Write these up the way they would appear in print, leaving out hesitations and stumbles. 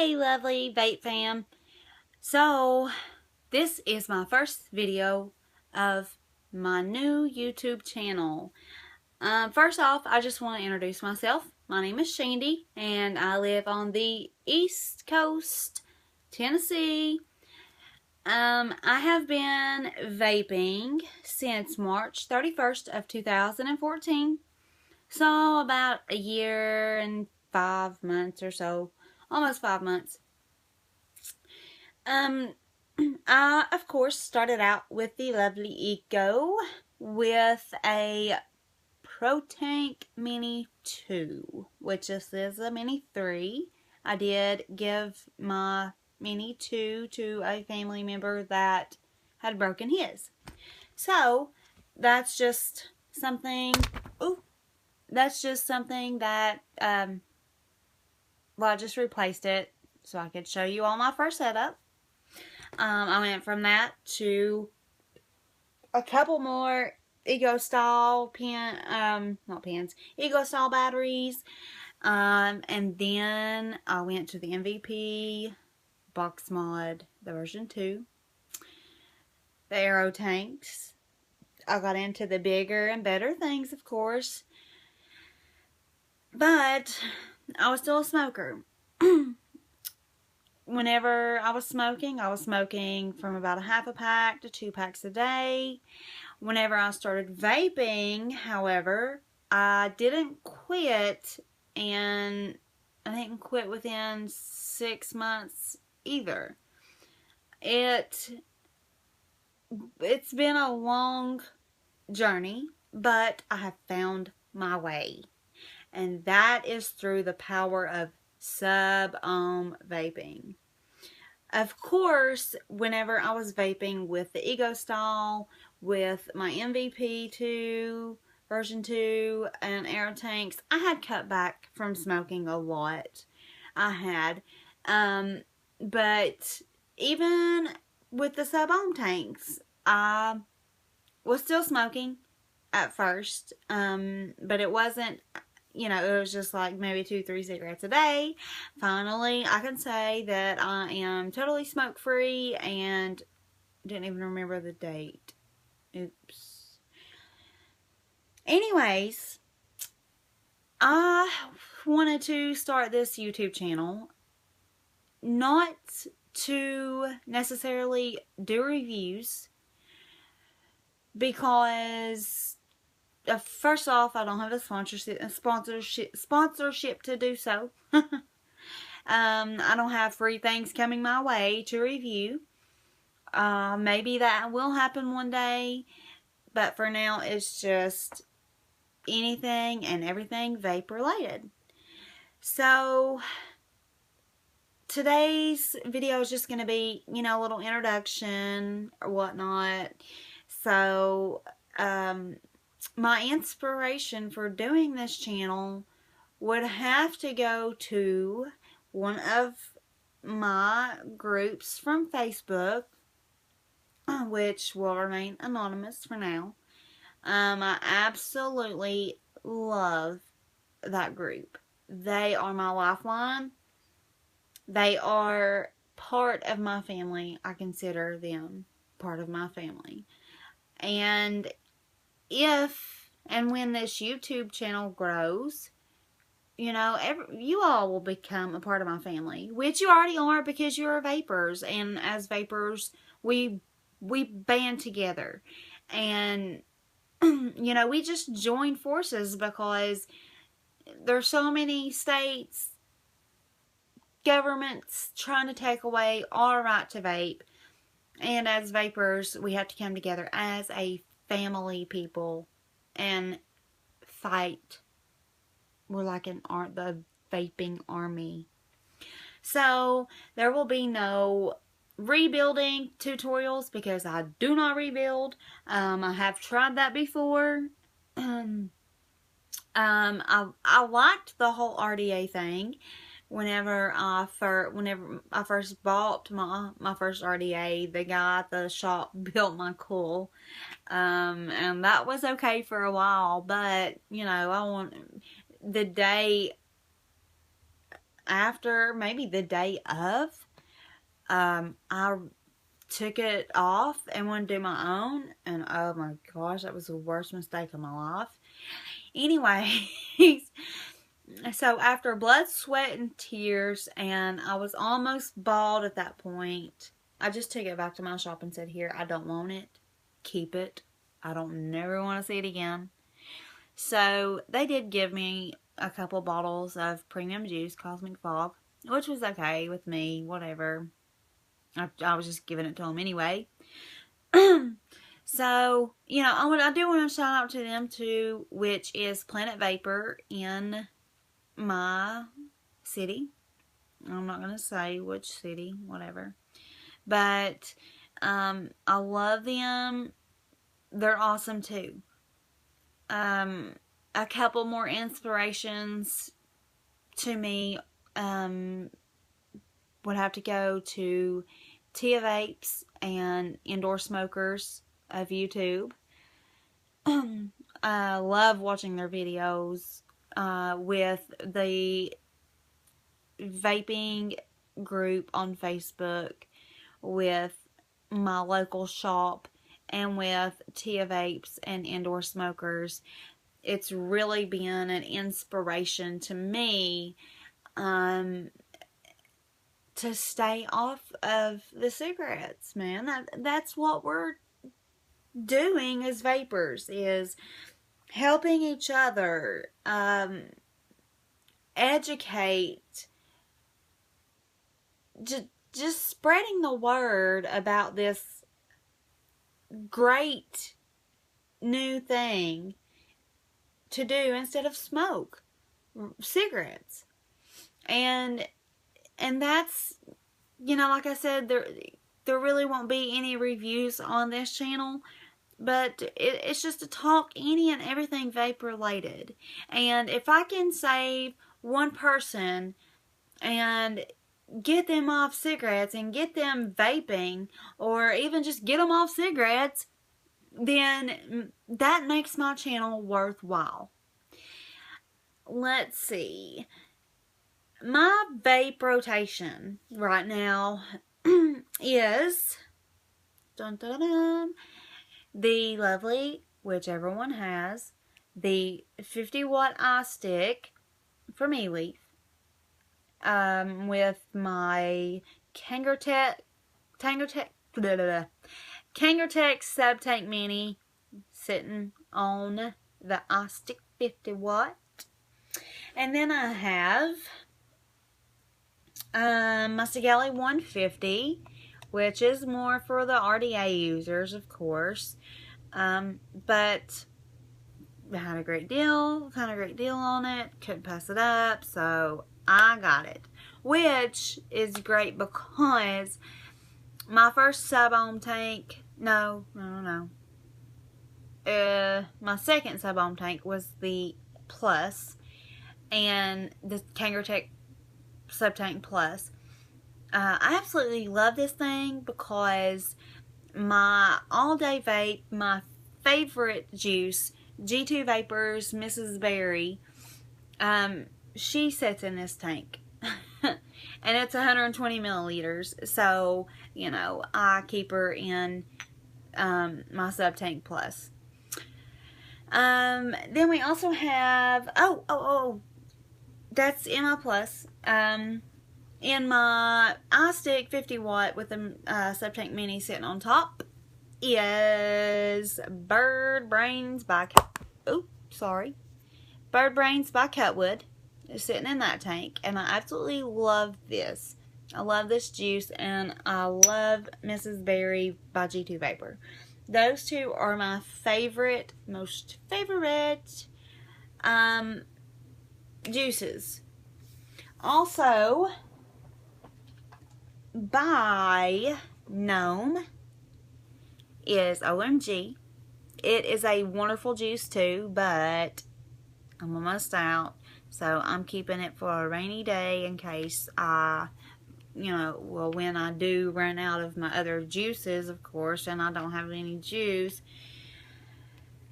Hey lovely vape fam. So this is my first video of my new YouTube channel. First off, I just want to introduce myself. My name is Shandy and I live on the East Coast, Tennessee. I have been vaping since March 31st of 2014. So about a year and 5 months or so. Almost 5 months. I, of course, started out with the lovely Eco with a Protank Mini 2, which this is a Mini 3. I did give my Mini 2 to a family member that had broken his. So, that's just something, that, well, I just replaced it so I could show you all my first setup. I went from that to a couple more Ego style Ego style batteries. And then I went to the MVP box mod, the version 2. The Pharaoh Tanks. I got into the bigger and better things, of course. But I was still a smoker. Whenever I was smoking from about a half a pack to 2 packs a day. Whenever I started vaping, however, I didn't quit, and I didn't quit within 6 months either. It's been a long journey, but I have found my way. And that is through the power of sub-ohm vaping. Of course, whenever I was vaping with the Ego style, with my MVP 2, version 2, and Pharaoh Tanks, I had cut back from smoking a lot. I had. But even with the sub-ohm tanks, I was still smoking at first. But it wasn't, it was just like maybe 2-3 cigarettes a day. Finally, I can say that I am totally smoke-free and didn't even remember the date. Oops. Anyways, I wanted to start this YouTube channel not to necessarily do reviews because first off, I don't have a sponsorship to do so. I don't have free things coming my way to review. Maybe that will happen one day, but for now, it's just anything and everything vape related. So, today's video is just going to be, a little introduction or whatnot. So, my inspiration for doing this channel would have to go to one of my groups from Facebook, which will remain anonymous for now. I absolutely love that group. They are my lifeline. They are part of my family. I consider them part of my family. And if and when this YouTube channel grows, you all will become a part of my family, which you already are because you're vapors, and as vapors, we band together, and we just join forces because there's so many states, governments trying to take away our right to vape, and as vapors, we have to come together as a family people and fight. We're like the vaping army. So there will be no rebuilding tutorials because I do not rebuild. I have tried that before. I liked the whole RDA thing. Whenever I first bought my first RDA, the guy at the shop built my coil, and that was okay for a while. But I want the day after maybe the day of, I took it off and went to do my own, and oh my gosh, that was the worst mistake of my life. Anyways, so after blood, sweat, and tears, and I was almost bald at that point, I just took it back to my shop and said, here, I don't want it. Keep it. I don't never want to see it again. So they did give me a couple bottles of premium juice, Cosmic Fog, which was okay with me, whatever. I was just giving it to them anyway. So, you know, I do want to shout out to them too, which is Planet Vapor in my city. I'm not going to say which city, whatever. But I love them. They're awesome too. A couple more inspirations to me would have to go to Tia Vapes and Indoor Smokers of YouTube. I love watching their videos with the vaping group on Facebook, with my local shop, and with Tia Vapes and Indoor Smokers. It's really been an inspiration to me to stay off of the cigarettes, man. That's what we're doing as vapors, is helping each other, educate, just spreading the word about this great new thing to do instead of smoke cigarettes. And that's, you know, like I said, there really won't be any reviews on this channel, but it's just to talk any and everything vape related. And if I can save one person and get them off cigarettes and get them vaping, or even just get them off cigarettes, then that makes my channel worthwhile. Let's see. My vape rotation right now is the lovely, which everyone has, the 50 watt iStick from eLeaf, with my Kangertech Subtank Mini sitting on the iStick 50 watt. And then I have my Sigali 150, which is more for the RDA users, of course. But I had a great deal on it. Couldn't pass it up, so I got it. Which is great because my first sub-ohm tank, my second sub-ohm tank was the Plus, and the Kangertech Subtank Plus. I absolutely love this thing because my all-day vape, my favorite juice, G2 Vapors Mrs. Berry, she sits in this tank. And it's 120 milliliters. So, you know, I keep her in my Subtank Plus. Then we also have, that's in my Plus. In my iStick 50 watt with the Subtank Mini sitting on top is Bird Brains by Cutwood. It's sitting in that tank, and I absolutely love this. I love this juice, and I love Mrs. Berry by G2 Vapor. Those two are my most favorite juices. Also, by Gnome is OMG. It is a wonderful juice too, but I'm almost out. So I'm keeping it for a rainy day in case when I do run out of my other juices, of course, and I don't have any juice.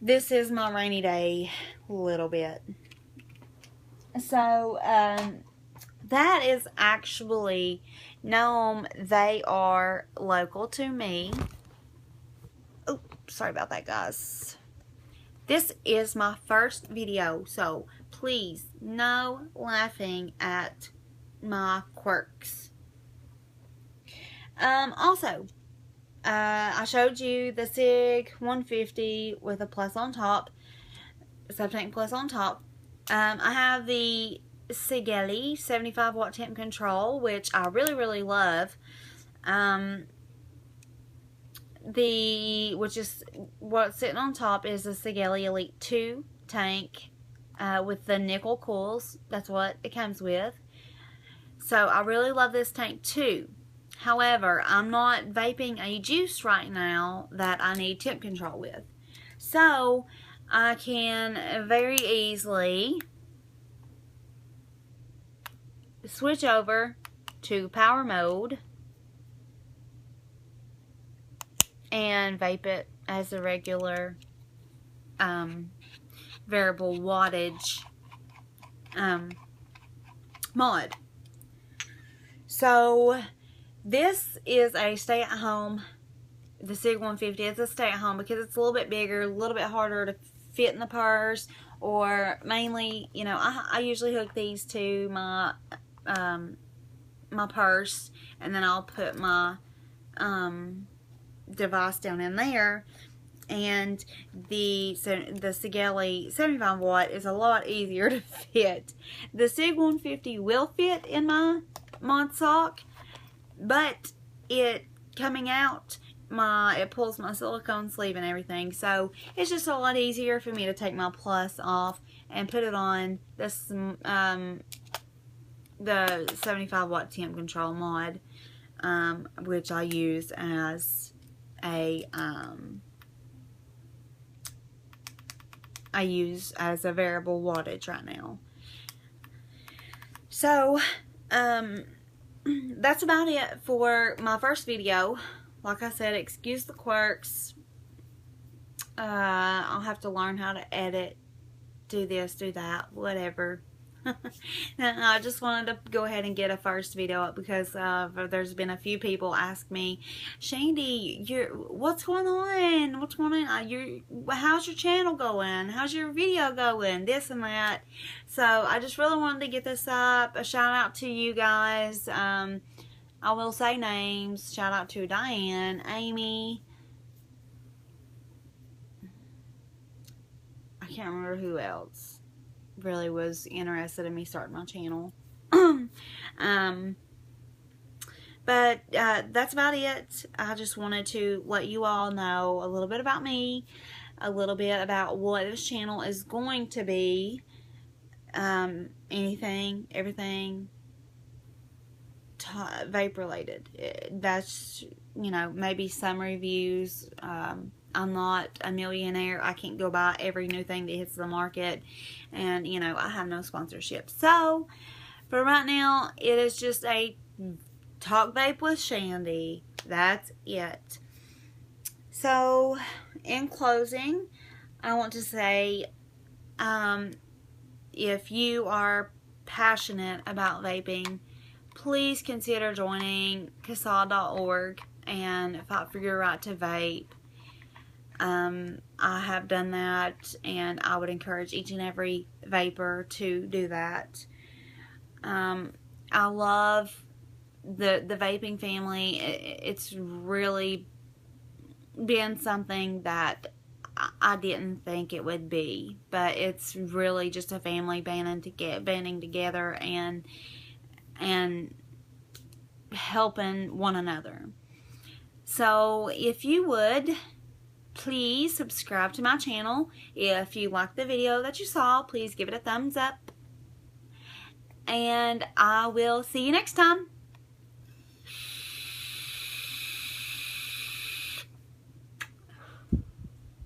This is my rainy day little bit. So, that is actually Gnome. They are local to me. Oh, sorry about that, guys. This is my first video, so please, no laughing at my quirks. Also, I showed you the SIG 150 with a plus on top, Subtank plus on top. I have the Sigeli 75 watt temp control, which I really love. Which is what's sitting on top is the Sigeli Elite 2 tank with the nickel coils. That's what it comes with. So I really love this tank too. However, I'm not vaping a juice right now that I need temp control with. So I can very easily switch over to power mode and vape it as a regular variable wattage mod. So this is a stay-at-home. The SIG 150 is a stay-at-home because it's a little bit bigger, a little bit harder to fit in the purse, or mainly, you know, I usually hook these to my my purse, and then I'll put my device down in there. And the Sigeli 75 watt is a lot easier to fit. The SIG 150 will fit in my mod sock, but it coming out, it pulls my silicone sleeve and everything, so it's just a lot easier for me to take my plus off and put it on this the 75 watt temp control mod, which I use as a variable wattage right now. So that's about it for my first video. Like I said, excuse the quirks. I'll have to learn how to edit, do this, do that, whatever. I just wanted to go ahead and get a first video up because there's been a few people ask me, Shandy, what's going on? What's going on? How's your channel going? How's your video going? This and that. So I just really wanted to get this up. A shout out to you guys. I will say names. Shout out to Diane, Amy. I can't remember who else really was interested in me starting my channel. But that's about it. I just wanted to let you all know a little bit about me, a little bit about what this channel is going to be. Anything, everything vape related. That's, you know, maybe some reviews. I'm not a millionaire. I can't go buy every new thing that hits the market, and you know, I have no sponsorship. So for right now, it is just a talk vape with Shandy. That's it. So in closing, I want to say, if you are passionate about vaping, please consider joining CASAA.org and fight for your right to vape. I have done that, and I would encourage each and every vapor to do that. I love the vaping family. It's really been something that I didn't think it would be, but it's really just a family banding together and helping one another. So if you would, please subscribe to my channel. If you liked the video that you saw, please give it a thumbs up. And I will see you next time.